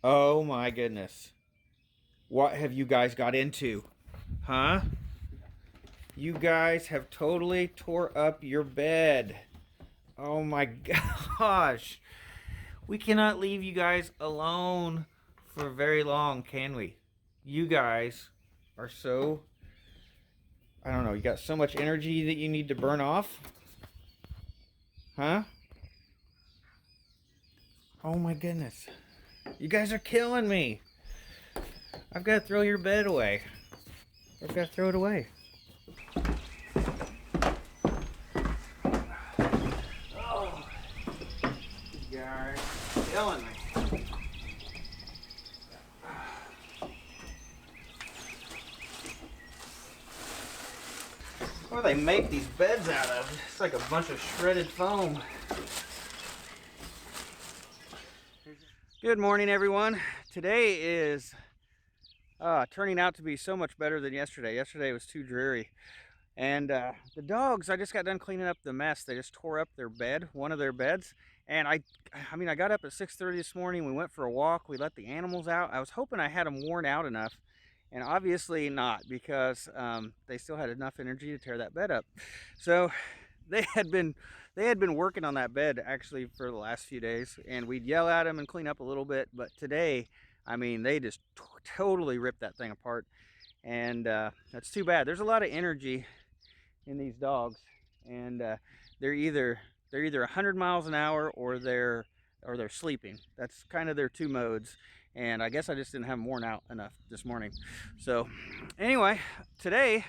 Oh my goodness. What have you guys got into? Huh? You guys have totally tore up your bed. Oh my gosh. We cannot leave you guys alone for very long, can we? You guys are so, I don't know, you got so much energy that you need to burn off? Huh? Oh my goodness. You guys are killing me. I've got to throw your bed away. I've got to throw it away. Oh, you guys are killing me. What do they make these beds out of? It's like a bunch of shredded foam. Good morning, everyone. Today is turning out to be so much better than yesterday. Yesterday was too dreary. And the dogs, I just got done cleaning up the mess. They just tore up their bed, one of their beds. And I got up at 6:30 this morning. We went for a walk. We let the animals out. I was hoping I had them worn out enough. And obviously not, because they still had enough energy to tear that bed up. So they had been working on that bed actually for the last few days, and we'd yell at them and clean up a little bit. But today, they just totally ripped that thing apart, and that's too bad. There's a lot of energy in these dogs, and they're either 100 miles an hour or they're sleeping. That's kind of their two modes, and I guess I just didn't have them worn out enough this morning. So anyway, today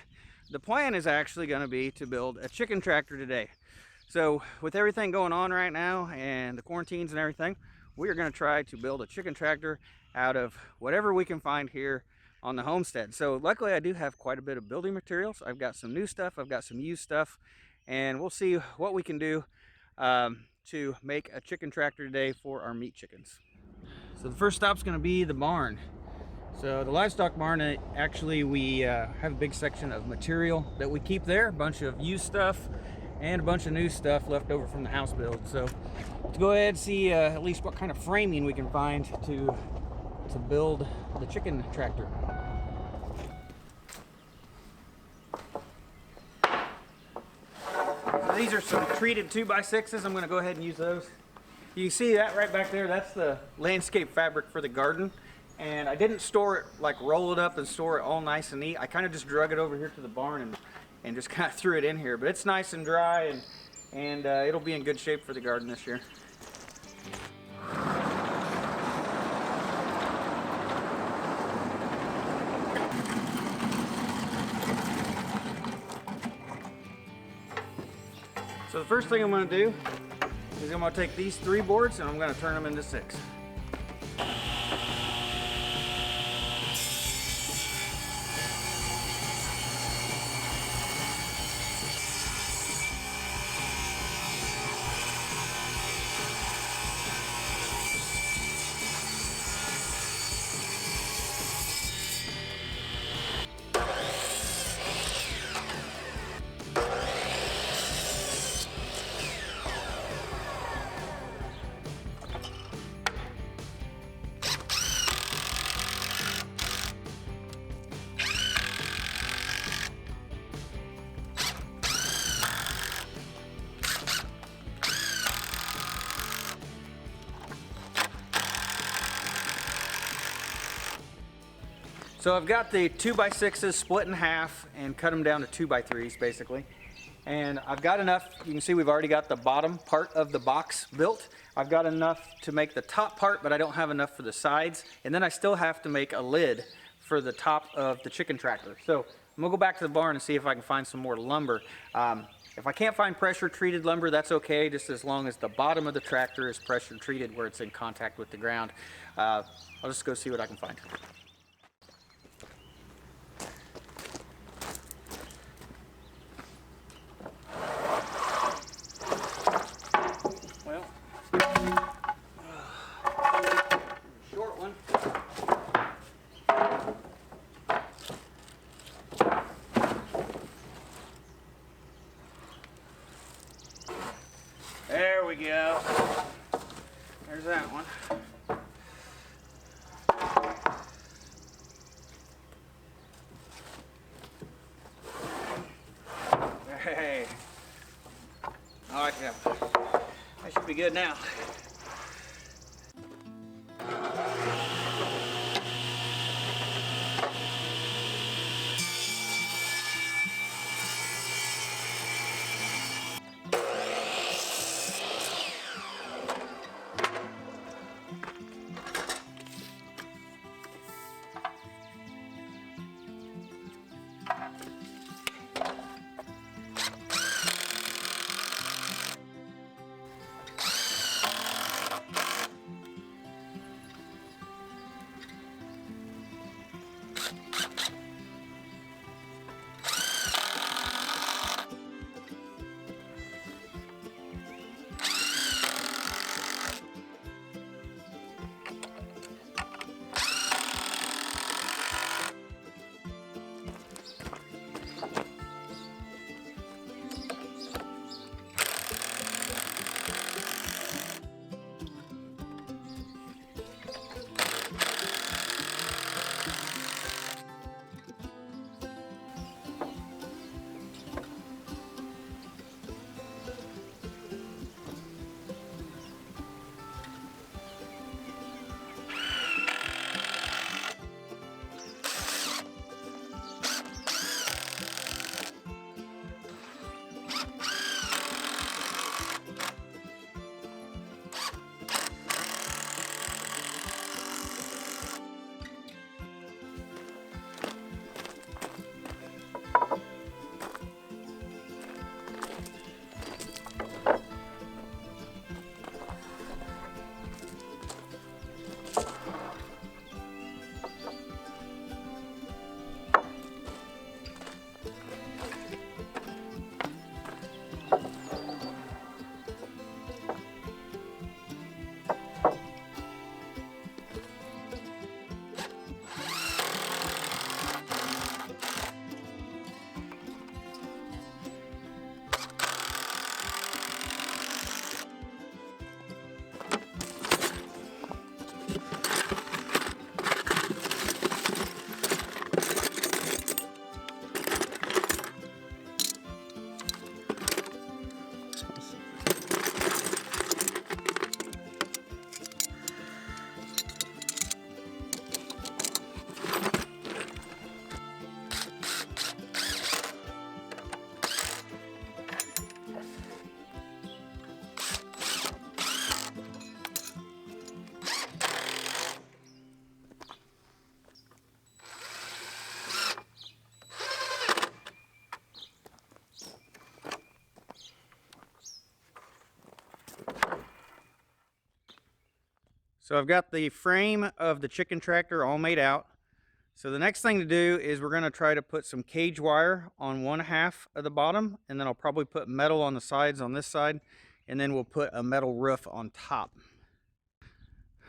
the plan is actually going to be to build a chicken tractor today. So with everything going on right now and the quarantines and everything, we are going to try to build a chicken tractor out of whatever we can find here on the homestead. So luckily I do have quite a bit of building materials. I've got some new stuff, I've got some used stuff, and we'll see what we can do to make a chicken tractor today for our meat chickens. So the first stop's going to be the barn. So the livestock barn, actually we have a big section of material that we keep there, a bunch of used stuff and a bunch of new stuff left over from the house build. So let's go ahead and see at least what kind of framing we can find to build the chicken tractor. So these are some treated 2x6s. I'm going to go ahead and use those. You can see that right back there, that's the landscape fabric for the garden. And I didn't store it, like roll it up and store it all nice and neat. I kind of just drug it over here to the barn and just kind of threw it in here. But it's nice and dry, and it'll be in good shape for the garden this year. So the first thing I'm going to do is I'm going to take these 3 boards and I'm going to turn them into 6. So I've got the 2x6s split in half and cut them down to 2x3s basically. And I've got enough, you can see we've already got the bottom part of the box built. I've got enough to make the top part, but I don't have enough for the sides. And then I still have to make a lid for the top of the chicken tractor. So I'm gonna go back to the barn and see if I can find some more lumber. If I can't find pressure treated lumber, that's okay, just as long as the bottom of the tractor is pressure treated where it's in contact with the ground. I'll just go see what I can find. Short one. There we go. There's that one. good now. So I've got the frame of the chicken tractor all made out. So the next thing to do is we're going to try to put some cage wire on one half of the bottom, and then I'll probably put metal on the sides on this side, and then we'll put a metal roof on top.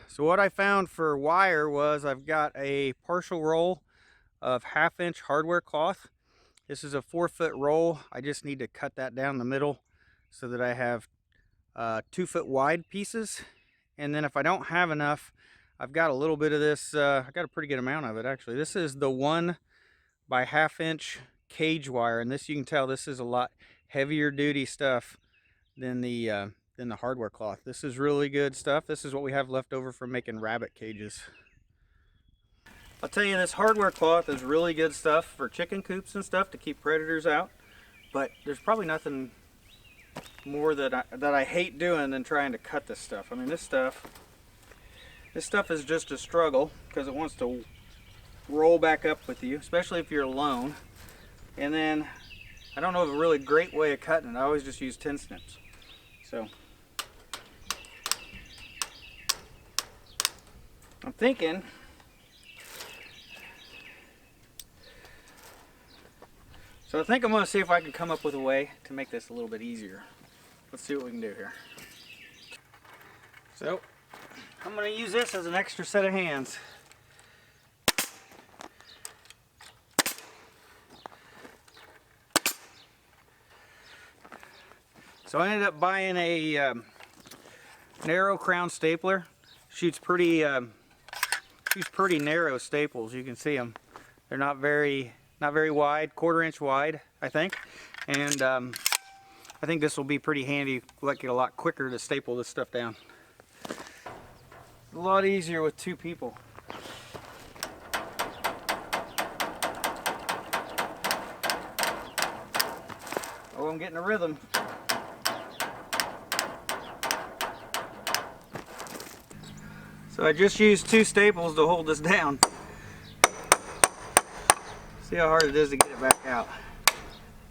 So what I found for wire was I've got a partial roll of 1/2 inch hardware cloth. This is a 4-foot roll. I just need to cut that down the middle so that I have 2-foot wide pieces. And then if I don't have enough, I've got a little bit of this, I got a pretty good amount of it actually. This is the 1 by 1/2 inch cage wire, and this, you can tell this is a lot heavier duty stuff than the hardware cloth. This is really good stuff. This is what we have left over from making rabbit cages. I'll tell you, this hardware cloth is really good stuff for chicken coops and stuff to keep predators out, but there's probably nothing more that I hate doing than trying to cut this stuff. I mean, this stuff is just a struggle because it wants to roll back up with you, especially if you're alone. And then I don't know of a really great way of cutting it. I always just use tin snips. So I'm thinking I think I'm going to see if I can come up with a way to make this a little bit easier. Let's see what we can do here. So I'm going to use this as an extra set of hands. So I ended up buying a narrow crown stapler. Shoots pretty narrow staples. You can see them. They're not very wide, 1/4 inch wide, I think. And I think this will be pretty handy, make it a lot quicker to staple this stuff down. A lot easier with 2 people. Oh, I'm getting a rhythm. So I just used 2 staples to hold this down. See how hard it is to get it back out.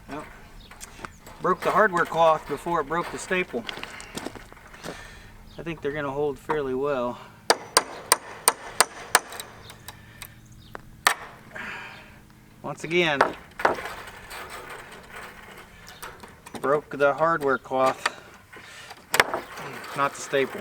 Well, broke the hardware cloth before it broke the staple. I think they're going to hold fairly well. Once again, broke the hardware cloth, not the staple.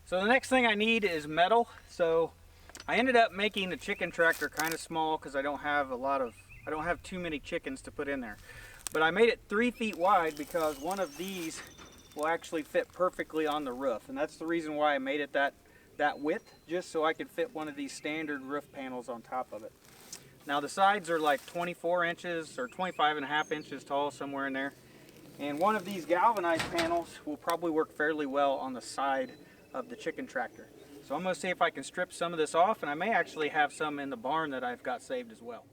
So the next thing I need is metal. So I ended up making the chicken tractor kind of small because I don't have too many chickens to put in there. But I made it 3 feet wide because one of these will actually fit perfectly on the roof. And that's the reason why I made it that width, just so I could fit one of these standard roof panels on top of it. Now the sides are like 24 inches or 25.5 inches tall, somewhere in there. And one of these galvanized panels will probably work fairly well on the side of the chicken tractor. So I'm going to see if I can strip some of this off, and I may actually have some in the barn that I've got saved as well.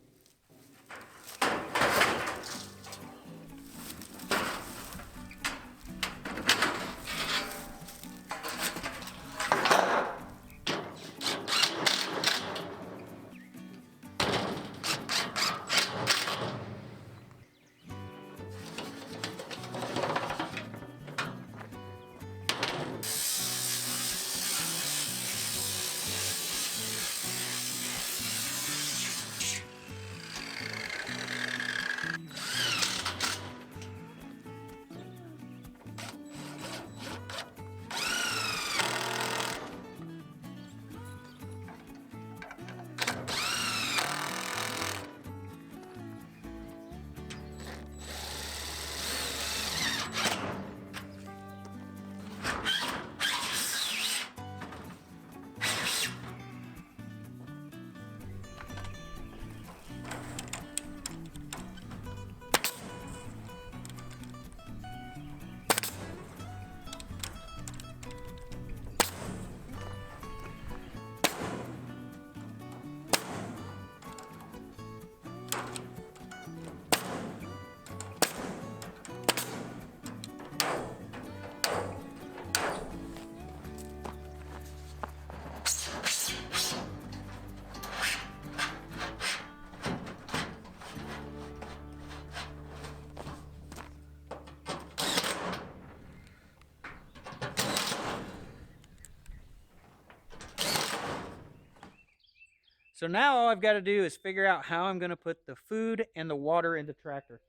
So now all I've got to do is figure out how I'm going to put the food and the water in the tractor.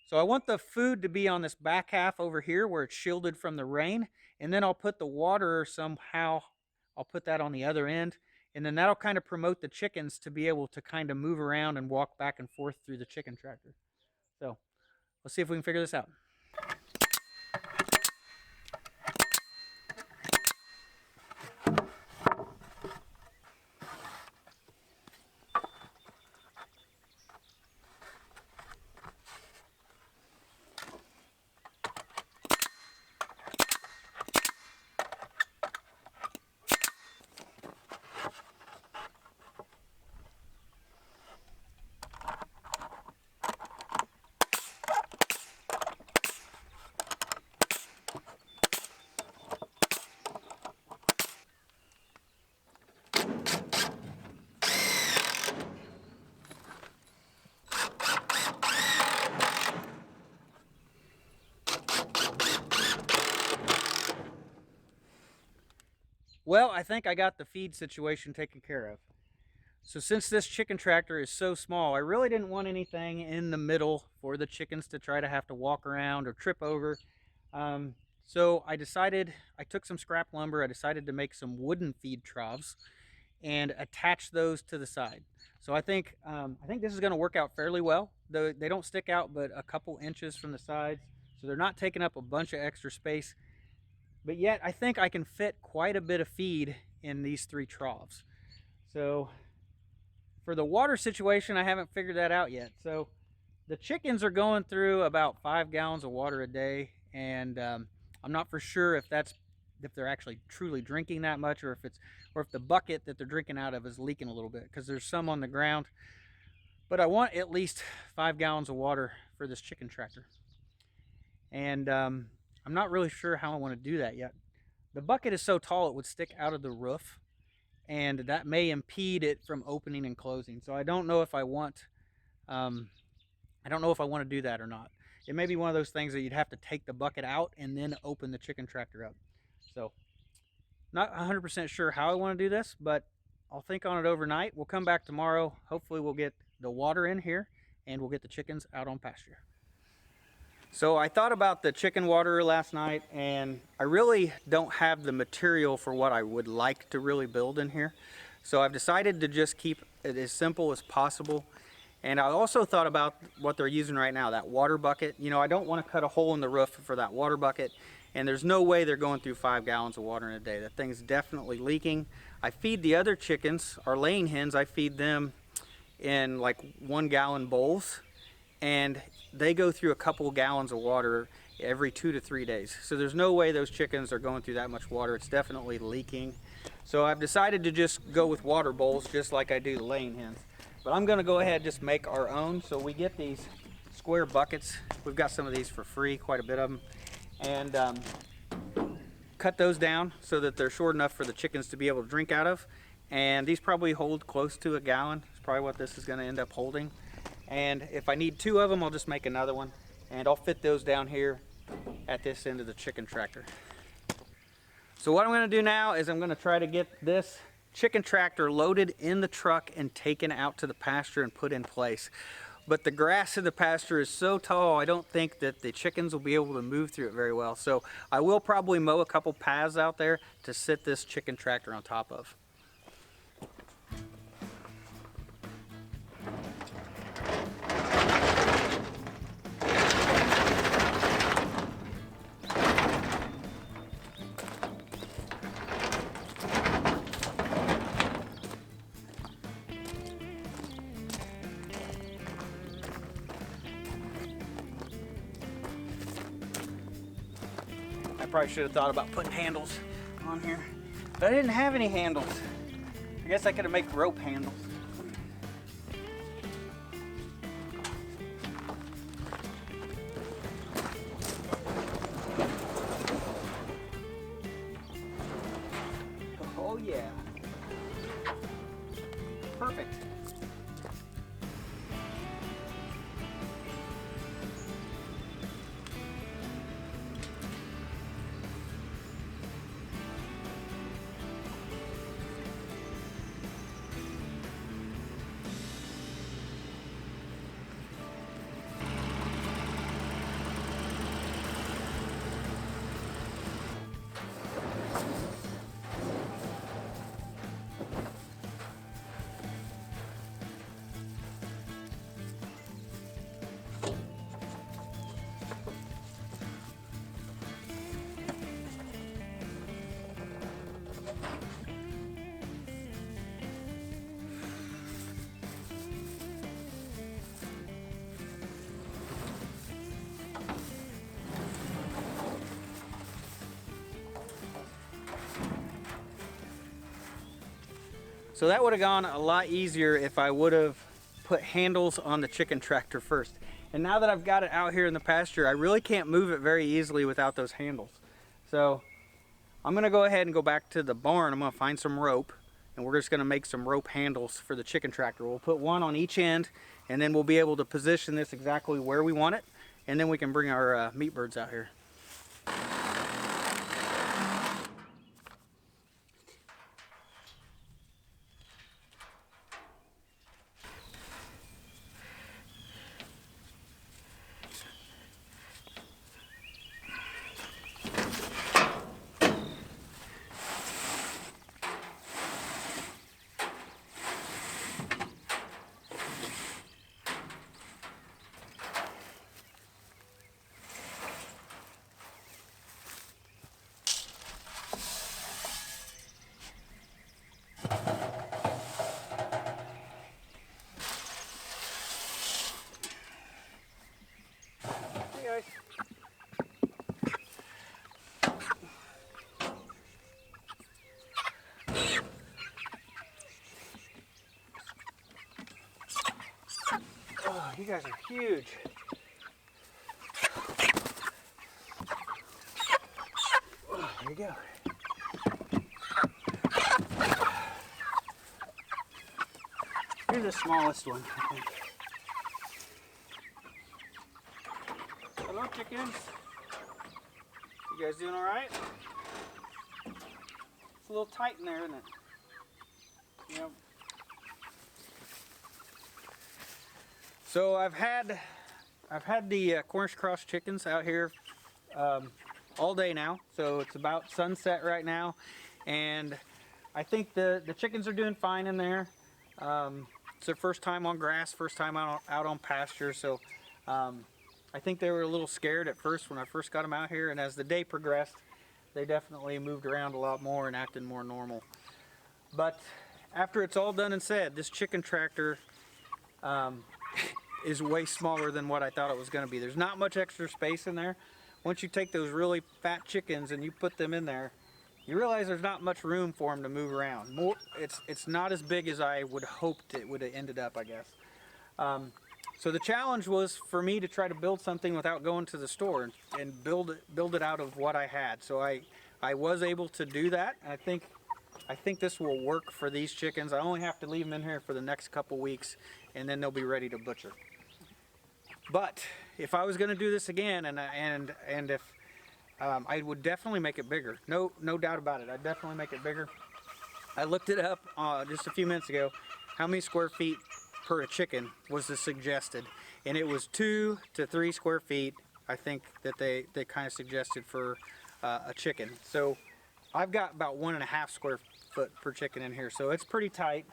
So I want the food to be on this back half over here where it's shielded from the rain, and then I'll put the water somehow, I'll put that on the other end, and then that'll kind of promote the chickens to be able to kind of move around and walk back and forth through the chicken tractor. So let's see if we can figure this out. Well, I think I got the feed situation taken care of. So since this chicken tractor is so small, I really didn't want anything in the middle for the chickens to try to have to walk around or trip over. So I took some scrap lumber, I decided to make some wooden feed troughs. and attach those to the side. So I think this is going to work out fairly well. Though they don't stick out but a couple inches from the sides, so they're not taking up a bunch of extra space. But yet I think I can fit quite a bit of feed in these 3 troughs. So for the water situation, I haven't figured that out yet. So the chickens are going through about 5 gallons of water a day, and I'm not for sure if they're actually truly drinking that much, or if the bucket that they're drinking out of is leaking a little bit, because there's some on the ground. But I want at least 5 gallons of water for this chicken tractor, and I'm not really sure how I want to do that yet. The bucket is so tall it would stick out of the roof, and that may impede it from opening and closing. So I don't know if I want to do that or not. It may be one of those things that you'd have to take the bucket out and then open the chicken tractor up. So not 100% sure how I want to do this, but I'll think on it overnight. We'll come back tomorrow. Hopefully we'll get the water in here and we'll get the chickens out on pasture. So I thought about the chicken waterer last night, and I really don't have the material for what I would like to really build in here. So I've decided to just keep it as simple as possible. And I also thought about what they're using right now, that water bucket. You know, I don't want to cut a hole in the roof for that water bucket, and there's no way they're going through 5 gallons of water in a day. That thing's definitely leaking. I feed the other chickens, our laying hens, I feed them in like 1 gallon bowls, and they go through a couple gallons of water every 2 to 3 days. So there's no way those chickens are going through that much water. It's definitely leaking. So I've decided to just go with water bowls, just like I do the laying hens. But I'm gonna go ahead and just make our own. So we get these square buckets. We've got some of these for free, quite a bit of them. And cut those down so that they're short enough for the chickens to be able to drink out of. And these probably hold close to a gallon. It's probably what this is gonna end up holding. And if I need 2 of them, I'll just make another one. And I'll fit those down here at this end of the chicken tractor. So what I'm gonna do now is I'm gonna try to get this chicken tractor loaded in the truck and taken out to the pasture and put in place. But the grass in the pasture is so tall, I don't think that the chickens will be able to move through it very well. So I will probably mow a couple paths out there to sit this chicken tractor on top of. I probably should have thought about putting handles on here, but I didn't have any handles. I guess I could have made rope handles. Oh yeah. Perfect. So that would have gone a lot easier if I would have put handles on the chicken tractor first. And now that I've got it out here in the pasture, I really can't move it very easily without those handles. So I'm gonna go ahead and go back to the barn. I'm gonna find some rope, and we're just gonna make some rope handles for the chicken tractor. We'll put one on each end, and then we'll be able to position this exactly where we want it, and then we can bring our meat birds out here. guys are huge. Oh, there you go. You're the smallest one, I think. Hello, chickens. You guys doing all right? It's a little tight in there, isn't it? Yep. So I've had the Cornish cross chickens out here all day now. So it's about sunset right now, and I think the chickens are doing fine in there. It's their first time on grass, first time out on pasture. So I think they were a little scared at first when I first got them out here, and as the day progressed, they definitely moved around a lot more and acted more normal. But after it's all done and said, this chicken tractor is way smaller than what I thought it was going to be. There's not much extra space in there. Once you take those really fat chickens and you put them in there, you realize there's not much room for them to move around. It's not as big as I would hoped it would have ended up, I guess. So the challenge was for me to try to build something without going to the store and build it out of what I had. So I was able to do that. And I think this will work for these chickens. I only have to leave them in here for the next couple weeks, and then they'll be ready to butcher. But if I was going to do this again, and if I would definitely make it bigger. No doubt about it. I'd definitely make it bigger. I looked it up just a few minutes ago. How many square feet per a chicken was the suggested, and it was 2 to 3 square feet. I think that they kind of suggested for a chicken. So I've got about 1.5 square foot per chicken in here, so it's pretty tight.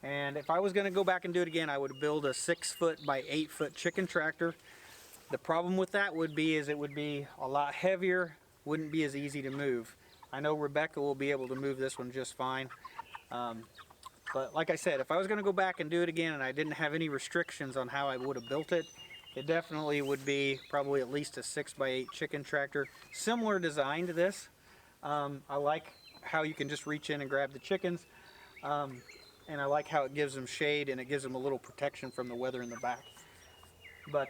And if I was going to go back and do it again, I would build a 6 foot by 8 foot chicken tractor. The problem with that would be it would be a lot heavier, wouldn't be as easy to move. I know Rebecca will be able to move this one just fine. But like I said, if I was going to go back and do it again and I didn't have any restrictions on how I would have built it, it definitely would be probably at least a 6 by 8 chicken tractor. Similar design to this. I like how you can just reach in and grab the chickens. And I like how it gives them shade and it gives them a little protection from the weather in the back. But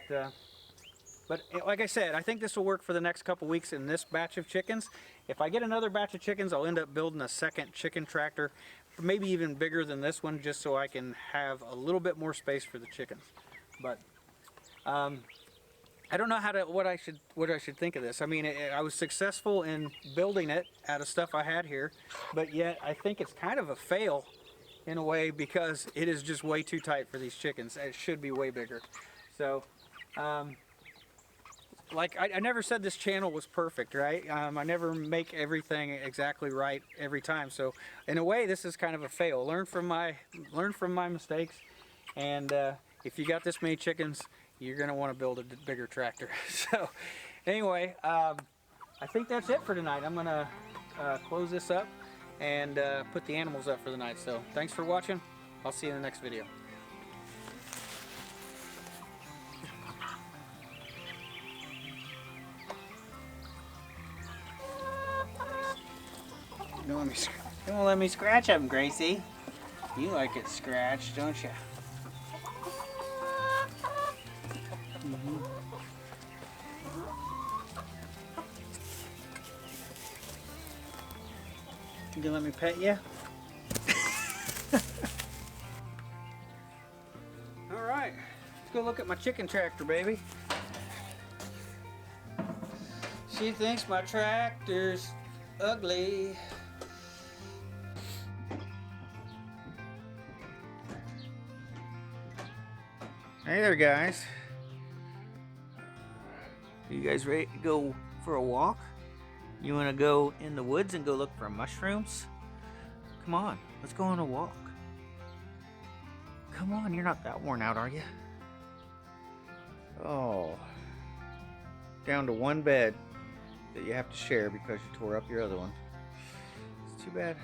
like I said, I think this will work for the next couple weeks in this batch of chickens. If I get another batch of chickens, I'll end up building a second chicken tractor, maybe even bigger than this one, just so I can have a little bit more space for the chickens. But I don't know what I should think of this. I mean, I was successful in building it out of stuff I had here, but yet I think it's kind of a fail in a way because it is just way too tight for these chickens. It should be way bigger. So. Like I never said this channel was perfect, right? I never make everything exactly right every time. So in a way, this is kind of a fail. Learn from my mistakes. And if you got this many chickens, you're gonna want to build a bigger tractor. So anyway, I think that's it for tonight. I'm gonna close this up and put the animals up for the night. So thanks for watching. I'll see you in the next video. Don't let me scratch them, Gracie. You like it scratched, don't you? You gonna let me pet you? All right, let's go look at my chicken tractor, baby. She thinks my tractor's ugly. Hey there, guys. Are you guys ready to go for a walk? You want to go in the woods and go look for mushrooms? Come on, let's go on a walk. Come on, you're not that worn out, are you? Oh, down to one bed that you have to share because you tore up your other one. It's too bad.